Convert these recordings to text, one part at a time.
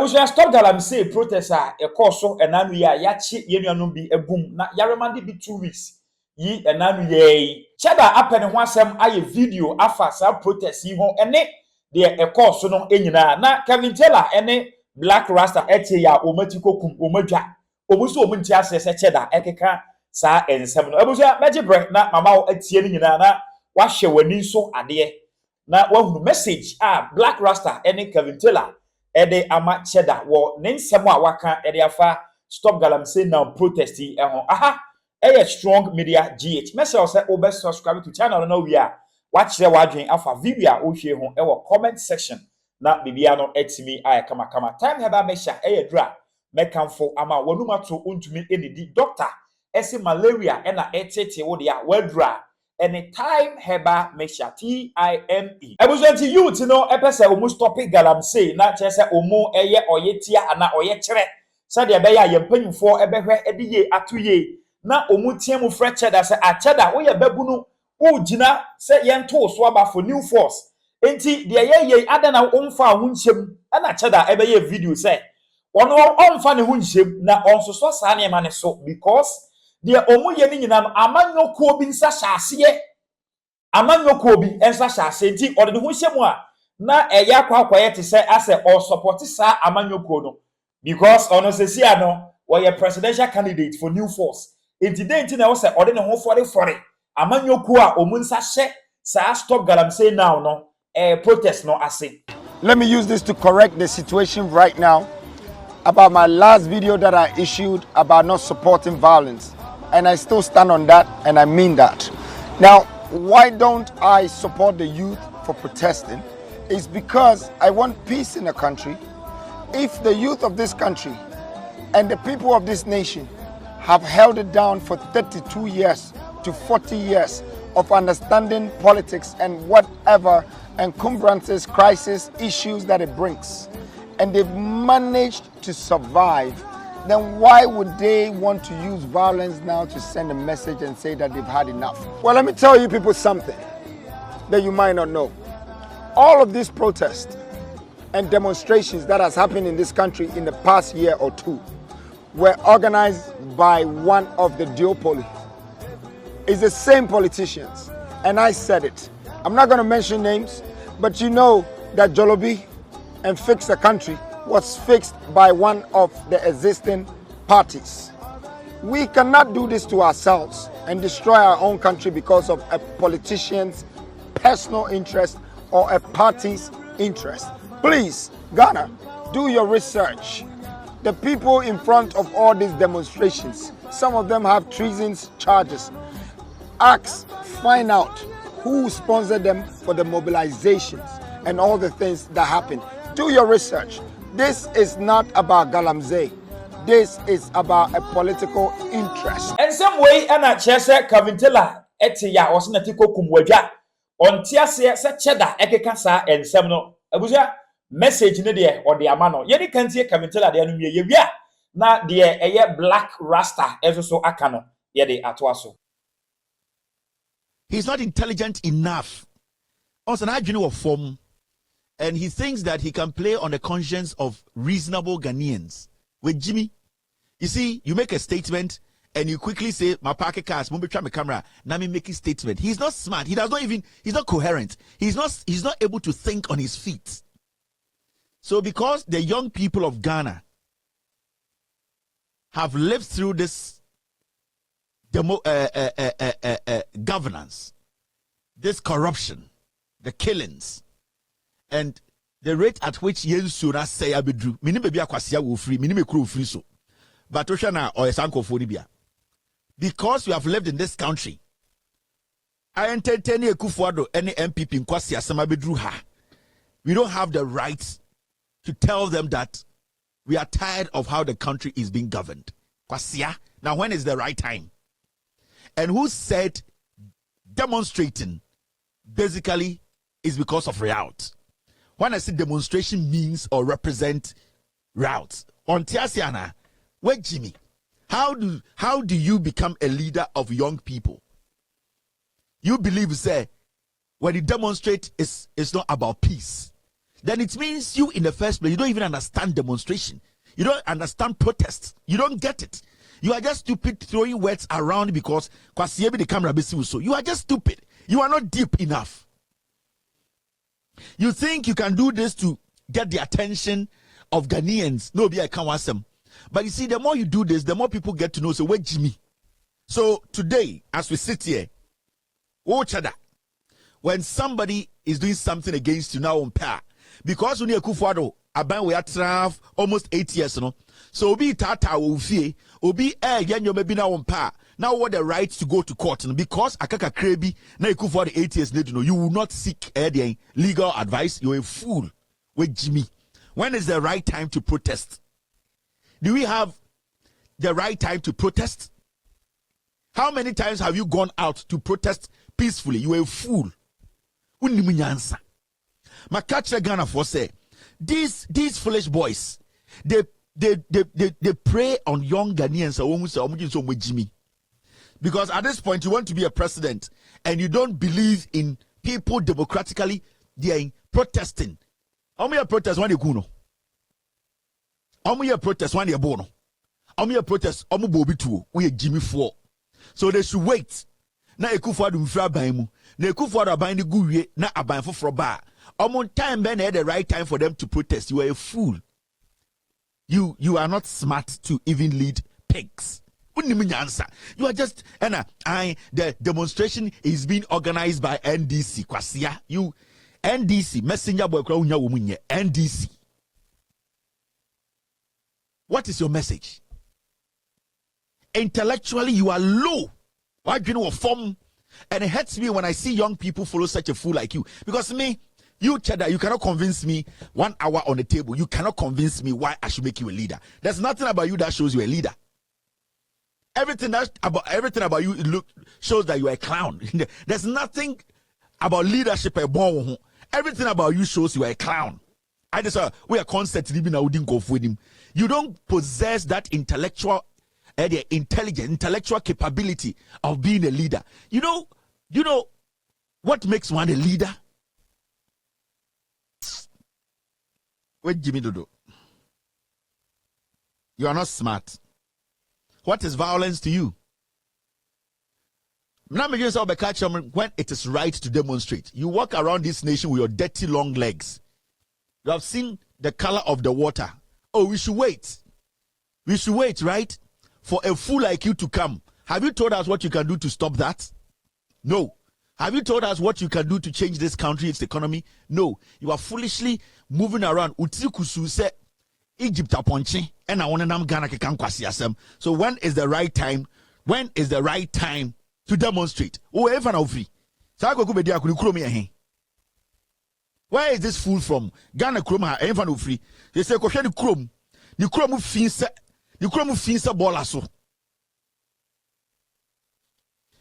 was just stop Galamsey protest a so enanu ya yachi yenuanum bi egum na yaremande bi 2 weeks yi enanu ye Cheddar apene ho asem aye video afa sa protest yi ho ene de so no enyina na Kevin Taylor ene Blakk Rasta etie ya omatikokum omadwa omuso omunti asese Cheddar ekeka sa ensem no ebuja meje bre na mama wo atie ni nyina na wahwe wani so ade na wahunu message Blakk Rasta ene Kevin Taylor ede ama Cheddar wo ne nsem a waka ede afa stop Galamsey now protesting ehon strong media GH message say obe subscribe to channel no we are watch the wadwen afa video a ohwe ho e comment section na bibia no etimi kama time heba mesha dra mekamfo ama wanumato untumi enidi doctor esi malaria na etete wo dia wadra anytime heba mesha time ebujanti youth no epese omu stop Galamsey na chese omu oyetia ana oyekere sade ebeya yempanyimfo ebehwe ediye atoye na omutie mu frɛ Cheddar se Cheddar wo ye babunu wo gina se yento so aba for new force enti de ye adana omfa ho nhyem na Cheddar ebeye video se ono omfa ne ho nhyem na onsoso saa ne ma ne so because de omu ye ni nyina no amanyokuo bi nsa hyase amanyokuo bi ensa hyase enti ode ne ho nhyem a na akwaye te se ase o support saa amanyokuo no because ono sesi ano wo presidential candidate for new force incident na wo se ode ne ho fore amanyoku a omunsa hye sa stop Galamsey now no protest no ase. Let me use this to correct the situation right now about my last video that I issued about not supporting violence, and I still stand on that and I mean that. Now, why don't I support the youth for protesting? It's because I want peace in the country. If the youth of this country and the people of this nation have held it down for 32 years to 40 years of understanding politics and whatever encumbrances, crisis, issues that it brings, and they've managed to survive, then why would they want to use violence now to send a message and say that they've had enough? Well, let me tell you people something that you might not know. All of these protests and demonstrations that has happened in this country in the past year or two were organized by one of the duopoly. It's the same politicians, and I said it. I'm not going to mention names, but you know that Jolobi and Fix the Country was fixed by one of the existing parties. We cannot do this to ourselves and destroy our own country because of a politician's personal interest or a party's interest. Please, Ghana, do your research. The people in front of all these demonstrations, some of them have treason charges. Find out who sponsored them for the mobilizations and all the things that happen. Do your research. This is not about Galamsey. This is about a political interest. In some way, ana chese Kevin Taylor ya osinatiko kumwadwa. Ontia se Cheddar ekeka sa ensem no. Abuja message ne de or the amano ye kan tie Kevin Taylor de anu ye wia na de eye Blakk Rasta so aka no ye de atoaso. He's not intelligent enough. Also, an adwene of form, and he thinks that he can play on the conscience of reasonable Ghanaians. With Jimmy, you see, you make a statement and you quickly say, "My parking cars, try my camera." Now me making statement. He's not smart. He's not coherent. He's not able to think on his feet. So because the young people of Ghana have lived through this governance, this corruption, the killings, and the rate at which Yensura say abedru, mini baby akwasia wo free, mini me kru free so. But Oshana or Esanko Fonibia. Because you have lived in this country, I entertain a kufuado any MPP in Kwasia Samabedru ha. We don't have the right to tell them that we are tired of how the country is being governed. Kwasia, now when is the right time? And who said demonstrating basically is because of route? When I say demonstration means or represent routes, on Tiasiana, where Jimmy, how do you become a leader of young people? You believe, say, when you demonstrate, it's not about peace. then it means you in the first place, you don't even understand demonstration. You don't understand protest. You don't get it. You are just stupid throwing words around because kwasiebi the camera besi so. You are just stupid. You are not deep enough. You think you can do this to get the attention of Ghanaians. No, I can't want them. But you see, the more you do this, the more people get to know. So, where Jimmy? So, today, as we sit here, oh, Cheddar, when somebody is doing something against you now on par, because when you kufuado, aban we have almost 8 years, you know. So, obi tata ofie, obi yanyo maybe now on par. Now, what the right to go to court, you know, because akaka krebi na kufuado 8 years, you know, you will not seek legal advice. You're a fool. With Jimmy, when is the right time to protest? Do we have the right time to protest? How many times have you gone out to protest peacefully? You are a fool. Unimunyansa. Makacha Ghana for say these foolish boys, they prey on young Ghanaians with Jimmy. Because at this point you want to be a president and you don't believe in people democratically protesting. How many protest one kuno? How many protest one bono? How many protest bobi two? We Jimmy 4. So they should wait. Na ekufu adu mfra ban mu. Na ekufu adu aban ni guwie na aban foforo ba. Time ben the right time for them to protest. You are a fool. You are not smart to even lead pigs. You are just the demonstration is being organized by NDC. Kwasia, you NDC messenger boy NDC. What is your message? Intellectually, you are low. Why do you know a form? And it hurts me when I see young people follow such a fool like you. Because you Cheddar, you cannot convince me 1 hour on the table. You cannot convince me why I should make you a leader. There's nothing about you that shows you a leader. Everything about you shows that you are a clown. There's nothing about leadership. Everything about you shows you are a clown. I just we are constantly living out with him. You don't possess that intellectual intellectual capability of being a leader. You know what makes one a leader? Wait, Jimmy Dodo. You are not smart. What is violence to you? When it is right to demonstrate, you walk around this nation with your dirty long legs. You have seen the color of the water. Oh, we should wait. We should wait, right? For a fool like you to come. Have you told us what you can do to stop that? No. Have you told us what you can do to change this country, its economy? No. You are foolishly moving around. Utsikusu se Egypt aponche and I want to Ghana kekan kwasi asem. So when is the right time? When is the right time to demonstrate? Oh, ever now free. Where is this fool from? Ghana Kroma, ever no free. They say, Kosha the Krom. The Krom finsa bolaso.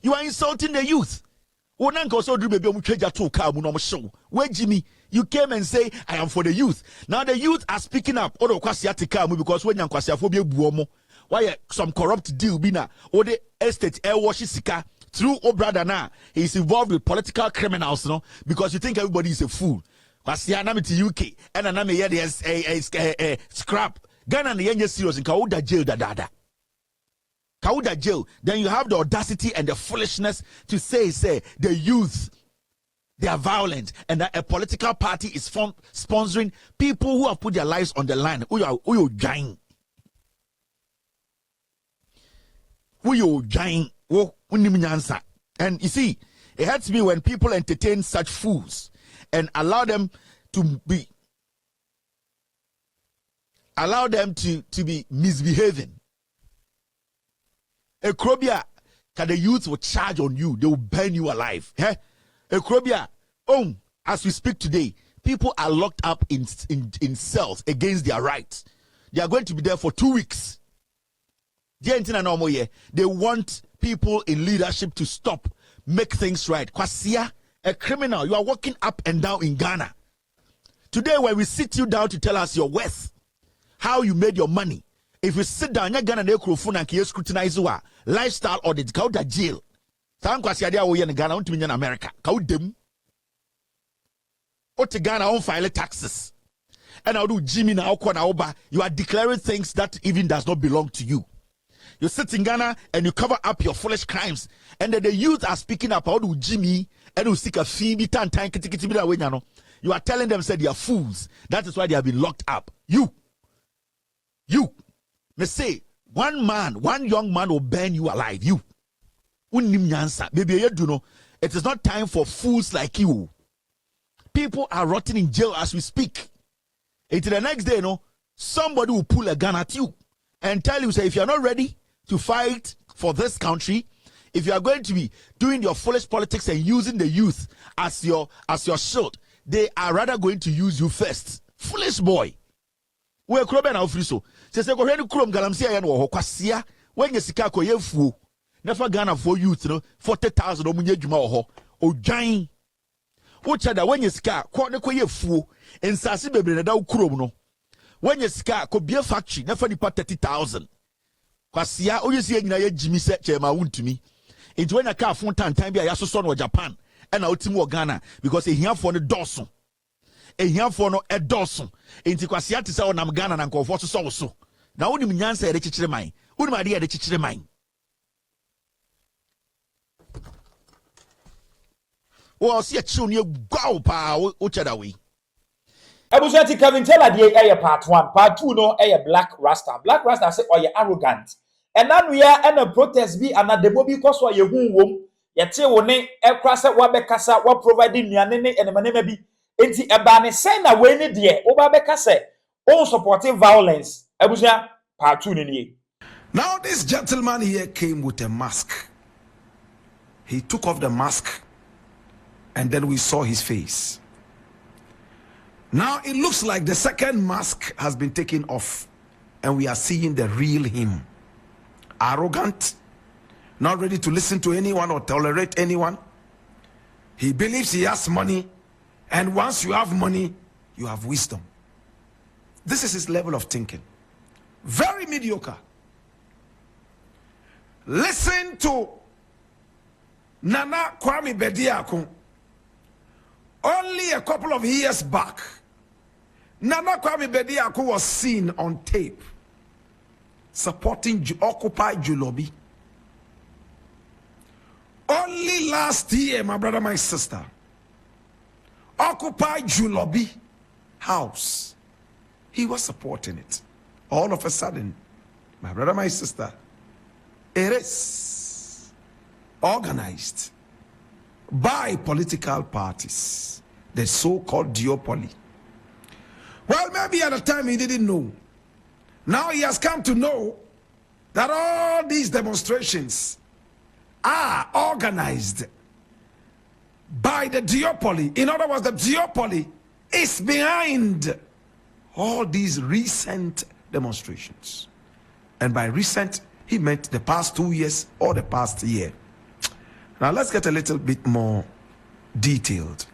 You are insulting the youth. Where Jimmy, you came and say, I am for the youth. Now the youth are speaking up. Because when you why some corrupt deal bina or the estate air sika through O brother now he's involved with political criminals, no? Because you think everybody is a fool. Kwasi UK and aname a scrap. Ghana the serious in Kauda jail da. Kauda jail. Then you have the audacity and the foolishness to say the youth, they are violent, and that a political party is sponsoring people who have put their lives on the line. Who you dying? Who you dying? And you see, it hurts me when people entertain such fools and allow them to be misbehaving. A Krobia, can the youth will charge on you, they will burn you alive. A Krobia, as we speak today, people are locked up in cells against their rights. They are going to be there for 2 weeks. They want people in leadership to stop, make things right. Kwasia, a criminal, you are walking up and down in Ghana. Today, when we sit you down to tell us your worth, how you made your money, if you sit down, you're Ghana microphone and you scrutinize your lifestyle audit, go to jail. Sam Kwasia, they are in Ghana, to in America. How them? Ote Ghana on file taxes. And I'll do Jimmy na Oba. You are declaring things that even does not belong to you. You sit in Ghana and you cover up your foolish crimes. And then the youth are speaking up. How do Jimmy and you seek a fee? You are telling them say they are fools. That is why they have been locked up. You. May say one young man will burn you alive. You. Baby, you do know. It is not time for fools like you. People are rotting in jail as we speak. Until the next day, somebody will pull a gun at you and tell you, say, if you're not ready to fight for this country, if you are going to be doing your foolish politics and using the youth as your shield, they are rather going to use you first. Foolish boy. We're Kroben Alfriso. Say, go ahead to Krom Galamsey and Kwasia. When you see Kako Yefu, never Ghana for youth, 40,000 Omunye Juma or Jain. Cheddar, when you ska, quarter quay fool, and Sassy baby, and out Krom. When you ska, could be a factory, never depart 30,000. Kwasia, oh, you see, Jimmy said, Chema, wound to me. It's when a car phone time be a son of Japan, and out to Ghana, because he here for the Dawson. A here for no a Dawson. Into Kwasia to say on Ghana and go for so. Now, only Minyan said, the mine. Who my dear, the mine. Well, see a tune you go pa Cheddar way. Abusati Kevin tell a part 1, part 2 no Blakk Rasta. Blakk Rasta say or you arrogant. And now we are and a protest be and the mobile because what you womb yet one a crassa wabekasa what providing yanene and maneme be enti ebane send away ni dear obabekase all supporting violence. Abusia part 2 ni. Now this gentleman here came with a mask. He took off the mask. And then we saw his face. Now it looks like the second mask has been taken off and we are seeing the real him. Arrogant, not ready to listen to anyone or tolerate anyone. He believes he has money, and once you have money, you have wisdom. This is his level of thinking. Very mediocre. Listen to Nana Kwame Bediako. Only a couple of years back, Nana Kwame Bediako was seen on tape supporting Occupy Julobi. Only last year, my brother, my sister, Occupy Julobi house, he was supporting it. All of a sudden, my brother, my sister, it is organized by political parties, the so-called duopoly. Well, maybe at the time he didn't know. Now he has come to know that all these demonstrations are organized by the duopoly. In other words, the duopoly is behind all these recent demonstrations. And by recent, he meant the past 2 years or the past year. Now let's get a little bit more detailed.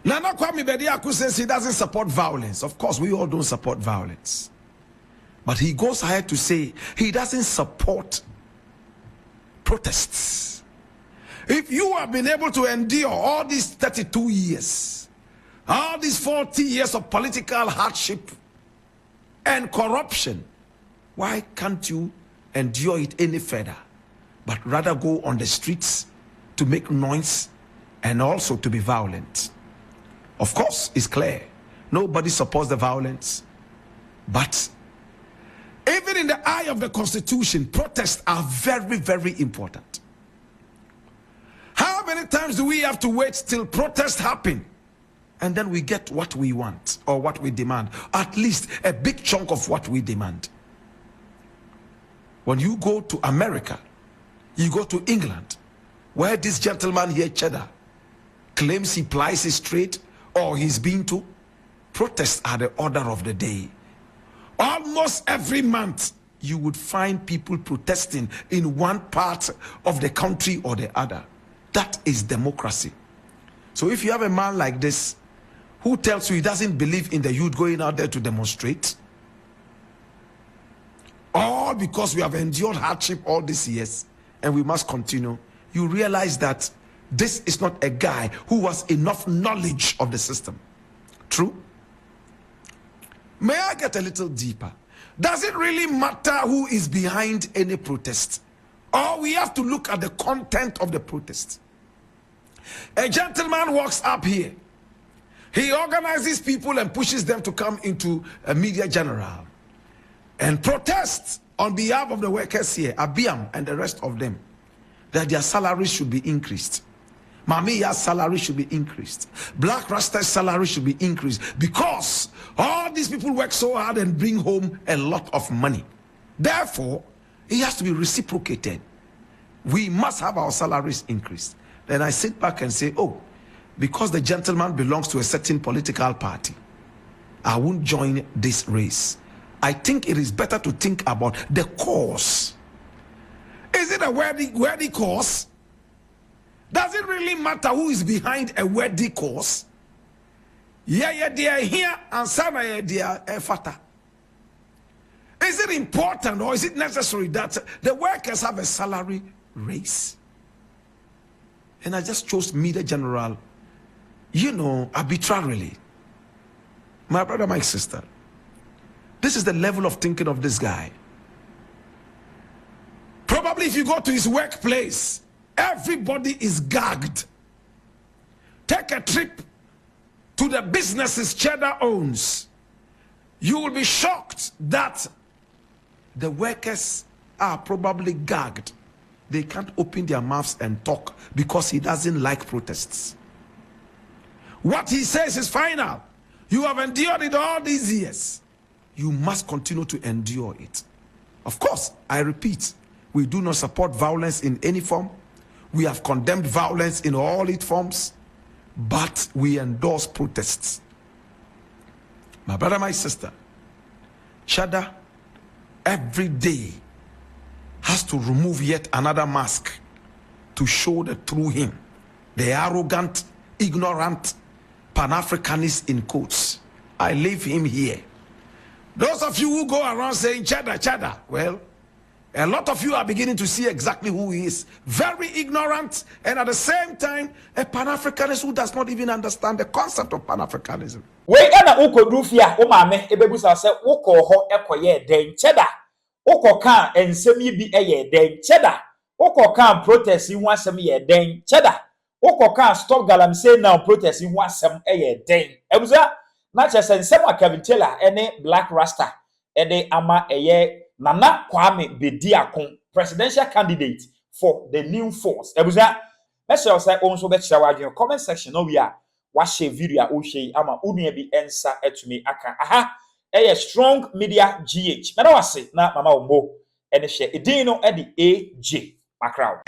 Nana Kwame Bediako says he doesn't support violence. Of course, we all don't support violence. But he goes ahead to say he doesn't support protests. If you have been able to endure all these 32 years, all these 40 years of political hardship and corruption, why can't you endure it any further, but rather go on the streets to make noise and also to be violent? Of course, it's clear. Nobody supports the violence. But even in the eye of the Constitution, protests are very, very important. How many times do we have to wait till protests happen and then we get what we want or what we demand? At least a big chunk of what we demand. When you go to America, you go to England, where this gentleman here, Cheddar, claims he plies his trade or he's been to, protests are the order of the day. Almost every month, you would find people protesting in one part of the country or the other. That is democracy. So if you have a man like this, who tells you he doesn't believe in the youth going out there to demonstrate, all because we have endured hardship all these years and we must continue, you realize that this is not a guy who has enough knowledge of the system. True? May I get a little deeper? Does it really matter who is behind any protest? Or we have to look at the content of the protest? A gentleman walks up here. He organizes people and pushes them to come into a media general and protest on behalf of the workers here, Abiam and the rest of them, that their salaries should be increased. Mamiya's salary should be increased. Blakk Rasta's salary should be increased, because all these people work so hard and bring home a lot of money. Therefore, it has to be reciprocated. We must have our salaries increased. Then I sit back and say, oh, because the gentleman belongs to a certain political party, I won't join this race. I think it is better to think about the cause. Is it a worthy cause? Does it really matter who is behind a worthy cause? Yeah, they are here and some are there fata. Is it important or is it necessary that the workers have a salary raise? And I just chose media general, arbitrarily. My brother, my sister, this is the level of thinking of this guy. Probably if you go to his workplace, everybody is gagged. Take a trip to the businesses Cheddar owns. You will be shocked that the workers are probably gagged. They can't open their mouths and talk because he doesn't like protests. What he says is final. You have endured it all these years. You must continue to endure it. Of course, I repeat, we do not support violence in any form. We have condemned violence in all its forms, but we endorse protests. My brother, my sister, Cheddar every day has to remove yet another mask to show the true him, the arrogant, ignorant Pan-Africanist in quotes. I leave him here. Those of you who go around saying Cheddar, Cheddar, well, a lot of you are beginning to see exactly who he is. Very ignorant, and at the same time, a Pan-Africanist who does not even understand the concept of Pan-Africanism. We ena uko grufia o maame ebebusa se uko ho ekoye den Cheddar. Uko kan ensem yi bi eye den Cheddar. Uko kan protest yi ho asem ye den Cheddar. Uko kan stop Galamsey now protest yi ho asem eye den. Ebusa na chese nsem Kevin Taylor ene Blakk Rasta ene ama eye Nana Kwame Bediakon, presidential candidate for the new force. Ebuza, let's say also bet your comment section. No, we are watch a video. Oshe ama unu bi answer etumi aka. Aha, a strong media GH. Mena wase na mama ombo. Ene she edino edi AJ Macrow.